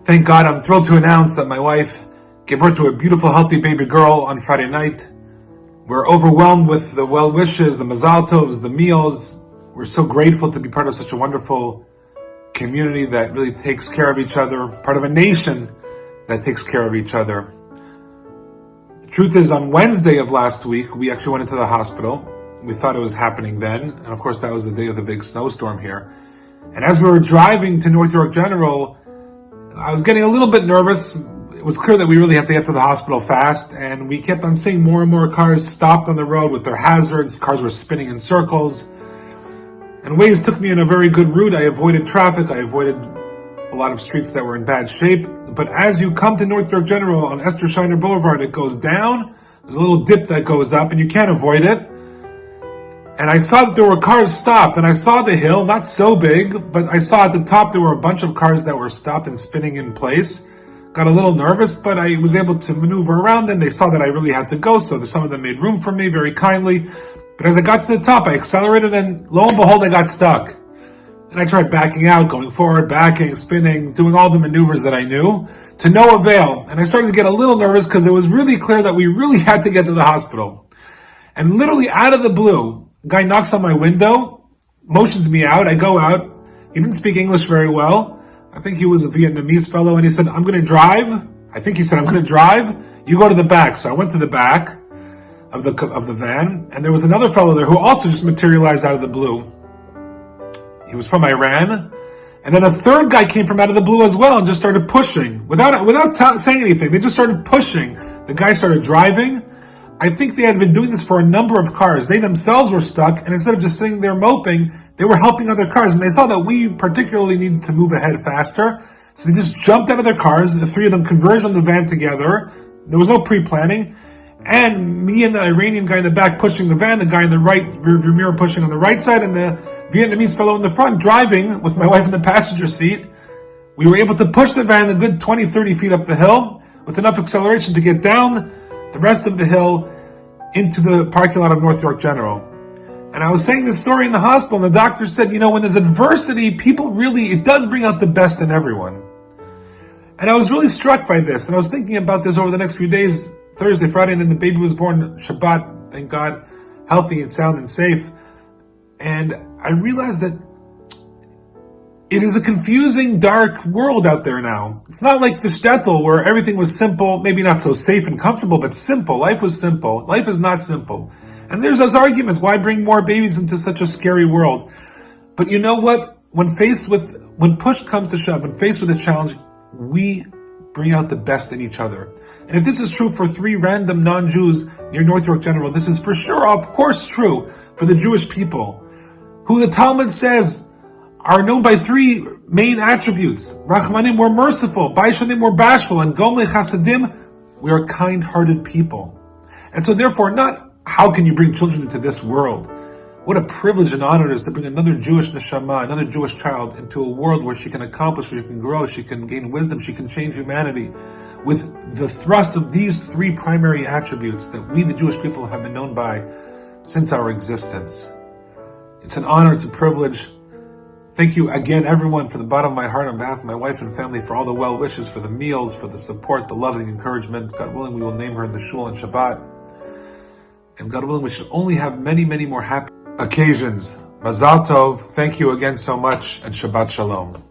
Thank God, I'm thrilled to announce that my wife gave birth to a beautiful, healthy baby girl on Friday night. We're overwhelmed with the well wishes, the Mazal tovs, the meals. We're so grateful to be part of such a wonderful community that really takes care of each other, part of a nation that takes care of each other. The truth is, on Wednesday of last week, we actually went into the hospital. We thought it was happening then, and of course that was the day of the big snowstorm here. And as we were driving to North York General, I was getting a little bit nervous. It was clear that we really had to get to the hospital fast, and we kept on seeing more and more cars stopped on the road with their hazards. Cars were spinning in circles. And Waze took me in a very good route. I avoided traffic. I avoided a lot of streets that were in bad shape. But as you come to North York General on Esther Shiner Boulevard, it goes down. There's a little dip that goes up, and you can't avoid it. And I saw that there were cars stopped, and I saw the hill, not so big, but I saw at the top there were a bunch of cars that were stopped and spinning in place. Got a little nervous, but I was able to maneuver around them. They saw that I really had to go, so some of them made room for me very kindly. But as I got to the top, I accelerated, and lo and behold, I got stuck. And I tried backing out, going forward, backing, spinning, doing all the maneuvers that I knew, to no avail. And I started to get a little nervous because it was really clear that we really had to get to the hospital. And literally out of the blue, a guy knocks on my window, motions me out. I go out. He didn't speak English very well. I think he was a Vietnamese fellow, and he said, "I'm going to drive." I think he said, "I'm going to drive. You go to the back." So I went to the back of the van, and there was another fellow there who also just materialized out of the blue. He was from Iran, and then a third guy came from out of the blue as well and just started pushing without saying anything. They just started pushing. The guy started driving. I think they had been doing this for a number of cars. They themselves were stuck, and instead of just sitting there moping, they were helping other cars, and they saw that we particularly needed to move ahead faster. So they just jumped out of their cars. The three of them converged on the van together. There was no pre-planning. And me and the Iranian guy in the back pushing the van, the guy in the right rearview mirror pushing on the right side, and the Vietnamese fellow in the front driving with my wife in the passenger seat. We were able to push the van a good 20, 30 feet up the hill with enough acceleration to get down the rest of the hill into the parking lot of North York General. And I was saying this story in the hospital, and the doctor said, when there's adversity, it does bring out the best in everyone. And I was really struck by this, and I was thinking about this over the next few days, Thursday, Friday, and then the baby was born Shabbat, thank God, healthy and sound and safe. And I realized that it is a confusing, dark world out there now. It's not like the shtetl where everything was simple, maybe not so safe and comfortable, but simple. Life was simple. Life is not simple. And there's those arguments, why bring more babies into such a scary world? But you know what? When push comes to shove, when faced with a challenge, we bring out the best in each other. And if this is true for three random non-Jews near North York General, this is for sure, of course, true for the Jewish people, who the Talmud says are known by three main attributes. Rachmanim, we're merciful. Baishanim, we're bashful. And Gomle Chasadim, we are kind-hearted people. And so therefore, not how can you bring children into this world? What a privilege and honor it is to bring another Jewish neshama, another Jewish child into a world where she can accomplish, where she can grow, she can gain wisdom, she can change humanity with the thrust of these three primary attributes that we, the Jewish people, have been known by since our existence. It's an honor, it's a privilege. Thank you again, everyone, from the bottom of my heart, on behalf of my wife and family, for all the well wishes, for the meals, for the support, the love, and the encouragement. God willing, we will name her in the shul on Shabbat. And God willing, we should only have many, many more happy occasions. Mazal tov. Thank you again so much, and Shabbat shalom.